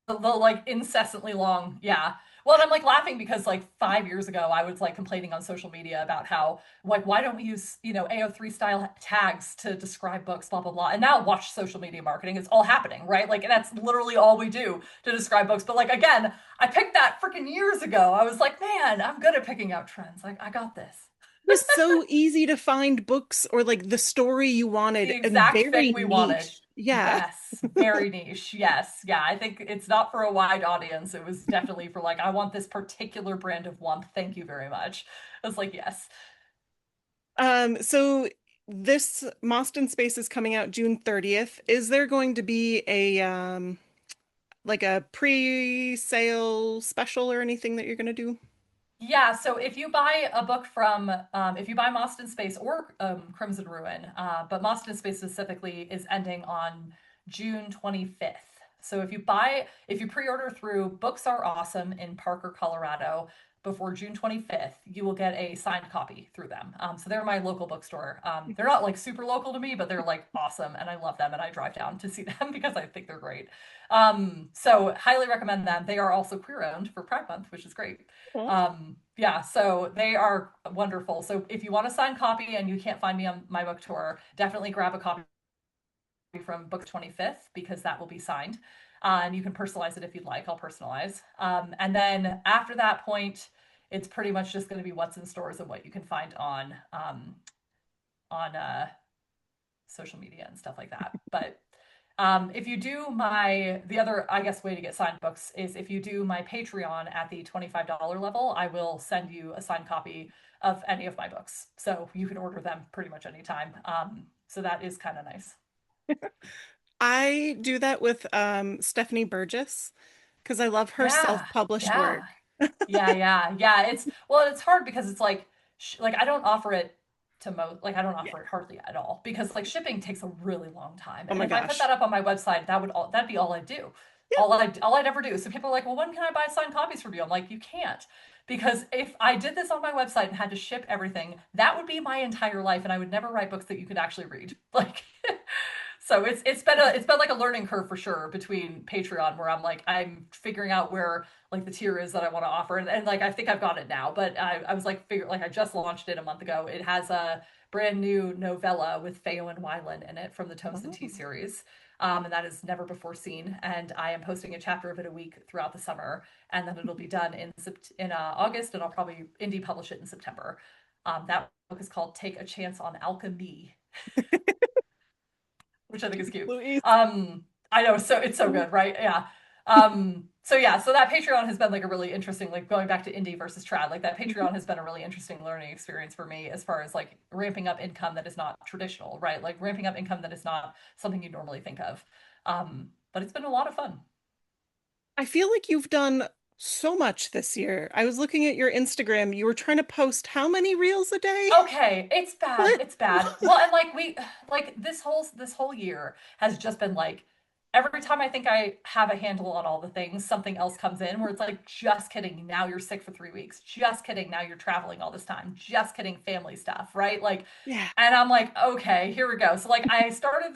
the like incessantly long. Yeah. Well, and I'm like laughing because like 5 years ago, I was like complaining on social media about how like why don't we use AO3 style tags to describe books, blah blah blah. And now watch social media marketing; it's all happening, right? Like that's literally all we do to describe books. But like again, I picked that freaking years ago. I was like, man, I'm good at picking out trends. Like I got this. it was so easy to find books or like the story you The wanted and exact very fic we wanted. niche. Yeah. Yes, very niche. Yes, yeah. I think it's not for a wide audience. It was definitely for like, I want this particular brand of wump. Thank you very much. I was like, yes. So this Moston Space is coming out June 30th. Is there going to be a like a pre-sale special or anything that you're gonna do? Yeah, so if you buy a book from, if you buy Moston Space or Crimson Ruin, but Moston Space specifically is ending on June 25th. So if you pre-order through Books Are Awesome in Parker, Colorado, before June 25th, you will get a signed copy through them. So they're my local bookstore. They're not like super local to me, but they're like awesome, and I love them, and I drive down to see them because I think they're great. So highly recommend them. They are also queer owned for Pride Month, which is great. Cool. Yeah, so they are wonderful. So if you want a signed copy and you can't find me on my book tour, definitely grab a copy from Book 25th because that will be signed. And you can personalize it if you'd like. I'll personalize. And then after that point, it's pretty much just going to be what's in stores and what you can find on social media and stuff like that. But if you do the other, I guess, way to get signed books is if you do my Patreon at the $25 level, I will send you a signed copy of any of my books. So you can order them pretty much anytime. So that is kind of nice. I do that with Stephanie Burgess because I love her Yeah, self-published work. yeah. Yeah. It's hard because it's like like I don't offer it to most like I don't Yeah. offer it hardly at all because like shipping takes a really long time. Oh And my if I put that gosh. up on my website, that'd be all I do. Yeah. All I'd ever do. So people are like, "Well, when can I buy signed copies from you?" I'm like, "You can't." Because if I did this on my website and had to ship everything, that would be my entire life and I would never write books that you could actually read. Like so it's been like a learning curve for sure between Patreon where I'm figuring out where like the tier is that I want to offer and like I think I've got it now but I was like I just launched it a month ago. It has a brand new novella with Feo and Wyland in it from the Toast and Tea Oh. series. And that is never before seen. And I am posting a chapter of it a week throughout the summer, and then it'll be done in August, and I'll probably indie publish it in September. That book is called "Take a Chance on Alchemy," which I think is cute. Louise. I know, so it's so good, right? Yeah. So yeah, so that Patreon has been like a really interesting, like going back to indie versus trad, like that Patreon has been a really interesting learning experience for me as far as like ramping up income that is not traditional, right? Like ramping up income that is not something you normally think of. But it's been a lot of fun. I feel like you've done so much this year. I was looking at your Instagram. You were trying to post how many reels a day? Okay, it's bad. What? It's bad. Well, and like like this whole year has just been like every time I think I have a handle on all the things, something else comes in where it's like, just kidding, now you're sick for 3 weeks. Just kidding, now you're traveling all this time. Just kidding, family stuff, right? Like, Yeah. and I'm like, okay, here we go. So like I started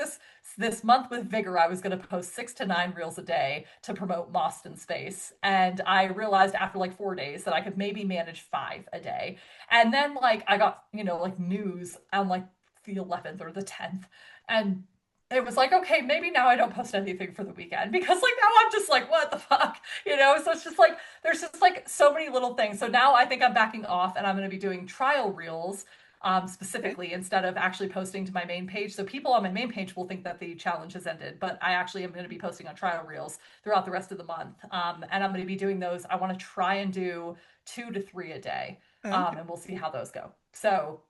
this month with vigor. I was going to post 6 to 9 reels a day to promote Boston Space, and I realized after like 4 days that I could maybe manage 5 a day. And then like I got, like news on like the 11th or the 10th. And it was like, okay, maybe now I don't post anything for the weekend because like now I'm just like, what the fuck? So it's just like there's just like so many little things. So now I think I'm backing off and I'm going to be doing trial reels Okay. specifically instead of actually posting to my main page. So people on my main page will think that the challenge has ended, but I actually am going to be posting on trial reels throughout the rest of the month. And I'm going to be doing those. I want to try and do 2 to 3 a day, Okay. and we'll see how those go. So,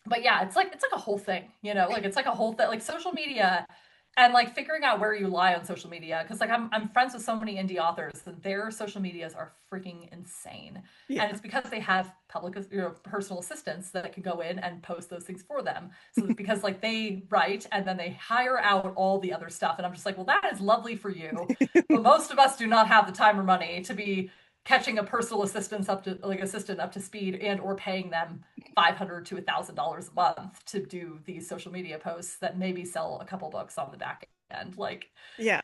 but yeah, it's like a whole thing, like it's like a whole thing. Like social media And like figuring out where you lie on social media, because like I'm friends with so many indie authors and their social medias are freaking insane. And Yeah. it's because they have public, personal assistants that can go in and post those things for them. So because like they write and then they hire out all the other stuff, and I'm just like, well, that is lovely for you, but most of us do not have the time or money to be catching a personal assistant up to speed and or paying them $500 to $1,000 a month to do these social media posts that maybe sell a couple books on the back end. Like Yeah.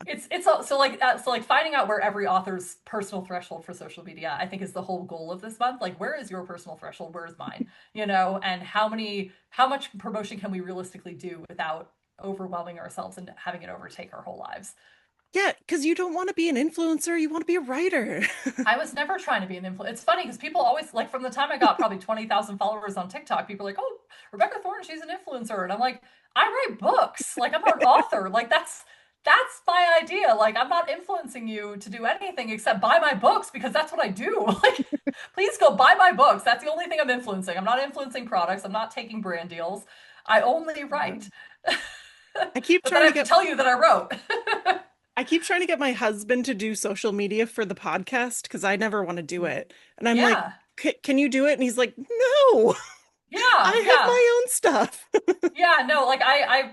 so like finding out where every author's personal threshold for social media, I think, is the whole goal of this month. Like, where is your personal threshold? Where is mine? And how much promotion can we realistically do without overwhelming ourselves and having it overtake our whole lives? Yeah, because you don't want to be an influencer, you want to be a writer. I was never trying to be an influencer. It's funny because people always like from the time I got probably 20,000 followers on TikTok, people are like, "Oh, Rebecca Thorne, she's an influencer," and I'm like, "I write books. Like I'm an author. Like that's my idea. Like I'm not influencing you to do anything except buy my books because that's what I do. Like please go buy my books. That's the only thing I'm influencing. I'm not influencing products. I'm not taking brand deals. I only write." I keep But then I trying to have to get tell you that I wrote. I keep trying to get my husband to do social media for the podcast because I never want to do it. And I'm like, Yeah. Can you do it?" And he's like, "No, I Yeah, have yeah. my own stuff." Yeah, no, like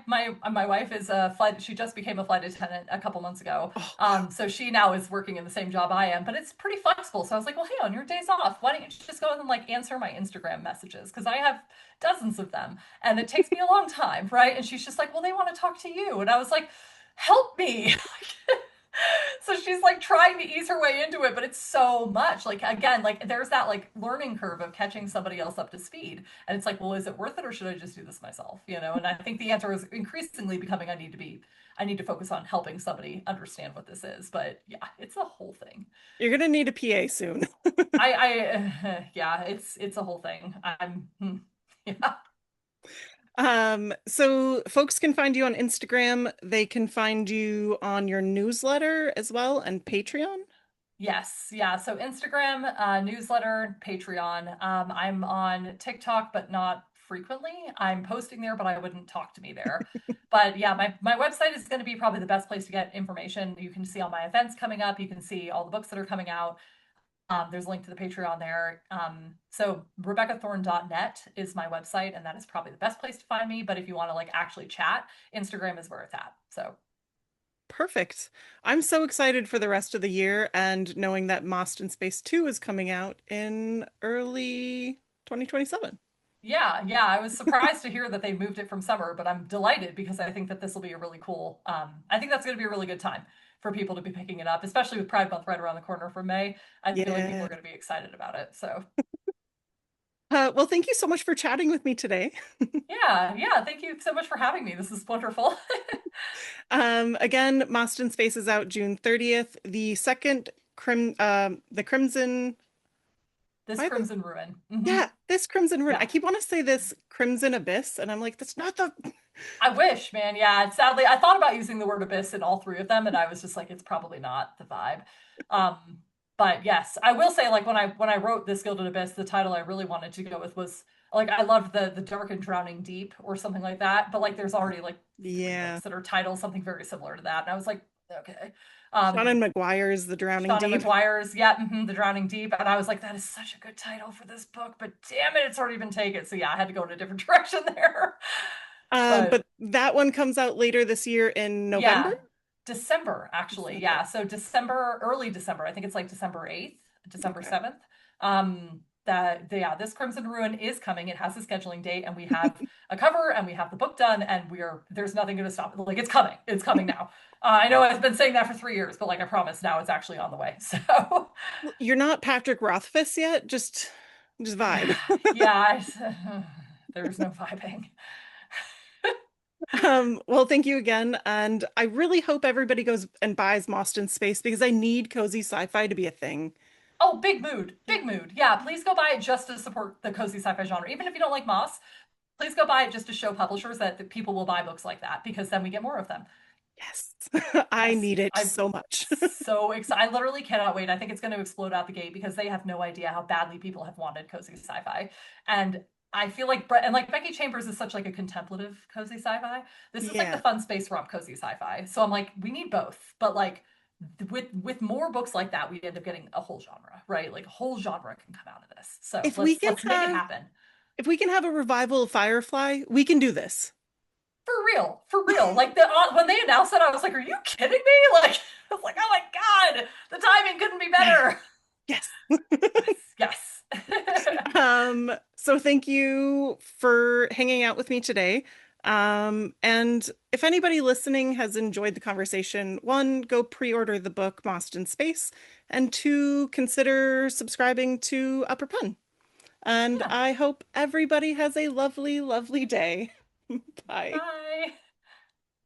my wife is a flight. She just became a flight attendant a couple months ago. Oh, wow. So she now is working in the same job I am, but it's pretty flexible. So I was like, well, hey, on your days off, why don't you just go and like answer my Instagram messages? Because I have dozens of them, and it takes me a long time, right? And she's just like, well, they want to talk to you, and I was like, help me. So she's like trying to ease her way into it, but it's so much. Like again, like there's that like learning curve of catching somebody else up to speed. And it's like, well, is it worth it or should I just do this myself? And I think the answer is increasingly becoming I need to focus on helping somebody understand what this is. But yeah, it's a whole thing. You're gonna need a PA soon. Yeah, it's a whole thing. Yeah. So folks can find you on Instagram. They can find you on your newsletter as well and Patreon. Yes, yeah. So Instagram, newsletter, Patreon. I'm on TikTok, but not frequently. I'm posting there, but I wouldn't talk to me there. But yeah, my website is going to be probably the best place to get information. You can see all my events coming up. You can see all the books that are coming out. There's a link to the Patreon there. So RebeccaThorne.net is my website, and that is probably the best place to find me. But if you want to like actually chat, Instagram is where it's at. So Perfect. I'm so excited for the rest of the year and knowing that Lost in Space 2 is coming out in early 2027. yeah, yeah, I was surprised to hear that they moved it from summer, but I'm delighted because I think that this will be a really cool. I think that's going to be a really good time for people to be picking it up, especially with Pride Month right around the corner from May. I feel like people Yeah. are going to be excited about it. So Well, thank you so much for chatting with me today. yeah, yeah, thank you so much for having me. This is wonderful. Again, Lost in Space is out June 30th. The Crimson, This why the, Crimson Ruin. yeah, this Crimson Ruin. I Yeah. keep want to say this Crimson Abyss, and I'm like, that's not the, I wish, man. Yeah, sadly, I thought about using the word abyss in all three of them, and I was just like, it's probably not the vibe. Um, but yes, I will say, like when I wrote this Gilded Abyss, the title I really wanted to go with was like I loved the Dark and Drowning Deep or something like that. But like, there's already like three yeah. books that are titled something very similar to that, and I was like, okay. Shannon McGuire's The Drowning Shauna Deep. McGuire's, yeah, The Drowning Deep, and I was like, that is such a good title for this book, but damn it, it's already been taken. So yeah, I had to go in a different direction there. But But that one comes out later this year in November. yeah, December actually. December. Yeah, so December, early December. I think it's like December 8th, December Okay. 7th. Yeah, this Crimson Ruin is coming. It has a scheduling date, and we have a cover, and we have the book done, and there's nothing going to stop it. Like it's coming. It's coming now. I know I've been saying that for 3 years, but like I promise, now it's actually on the way. So You're not Patrick Rothfuss yet, just yeah, vibe. yeah. There's no vibing. Well, thank you again, and I really hope everybody goes and buys Lost in Space because I need cozy sci-fi to be a thing. Oh, big mood, big mood. Yeah, please go buy it just to support the cozy sci-fi genre. Even if you don't like Moss, please go buy it just to show publishers that people will buy books like that because then we get more of them. Yes, I Yes, need it I'm so much. so excited. I literally cannot wait. I think it's going to explode out the gate because they have no idea how badly people have wanted cozy sci-fi. And I feel like Brett and like Becky Chambers is such like a contemplative cozy sci-fi. This is like the Yeah. fun space romp cozy sci-fi. So I'm like, we need both. But like with more books like that, we end up getting a whole genre, right? Like a whole genre can come out of this. So If we can let's make it have happen. if we can have a revival of Firefly, we can do this. For real, for real. Like the when they announced it, I was like, "Are you kidding me?" Like, I was like, "Oh my God, the timing couldn't be better." Yes. Yes, yes. So thank you for hanging out with me today. And if anybody listening has enjoyed the conversation, one, go pre-order the book Mossed in Space, and two, consider subscribing to UpperPen. And Yeah. I hope everybody has a lovely, lovely day. Bye. Bye.